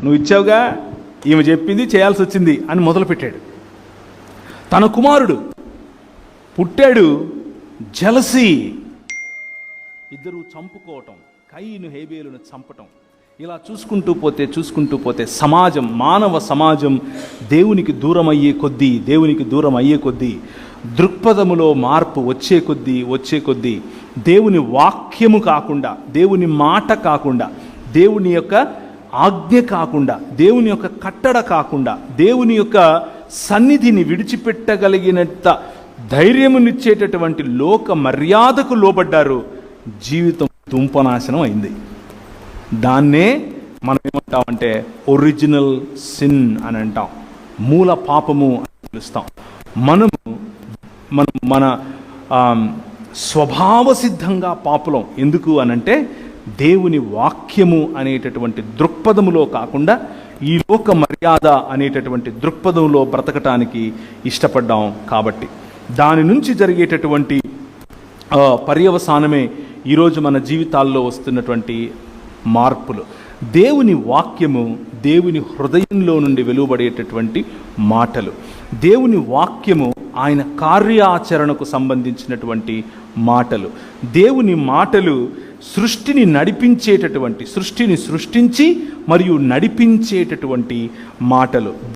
నువ్వు ఇచ్చావుగా, ఈమె చెప్పింది చేయాల్సి వచ్చింది అని మొదలుపెట్టాడు. తన కుమారుడు పుట్టాడు, జలసి, ఇద్దరు చంపుకోవటం, కయీను హేబేలును చంపటం. ఇలా చూసుకుంటూ పోతే సమాజం, మానవ సమాజం దేవునికి దూరం అయ్యే కొద్దీ దృక్పథములో మార్పు వచ్చే కొద్దీ దేవుని వాక్యము కాకుండా, దేవుని మాట కాకుండా, దేవుని యొక్క ఆజ్ఞ కాకుండా, దేవుని యొక్క కట్టడ కాకుండా, దేవుని యొక్క సన్నిధిని విడిచిపెట్టగలిగినంత ధైర్యమునిచ్చేటటువంటి లోక మర్యాదకు లోబడ్డారు. జీవితం తుంపనాశనం అయింది. దాన్నే మనం ఏమంటామంటే ఒరిజినల్ సిన్ అని అంటాం, మూల పాపము అని పిలుస్తాం. మన స్వభావ సిద్ధంగా పాపులం. ఎందుకు అనంటే దేవుని వాక్యము అనేటటువంటి దృక్పథములో కాకుండా ఈ లోక మర్యాద అనేటటువంటి దృక్పథంలో బ్రతకటానికి ఇష్టపడ్డాం. కాబట్టి దాని నుంచి జరిగేటటువంటి పర్యవసానమే ఈరోజు మన జీవితాల్లో వస్తున్నటువంటి మార్పులు. దేవుని వాక్యము దేవుని హృదయంలో నుండి వెలువడేటటువంటి మాటలు, దేవుని వాక్యము ఆయన కార్యాచరణకు సంబంధించినటువంటి మాటలు, దేవుని మాటలు సృష్టిని సృష్టించి మరియు నడిపించేటటువంటి మాటలు.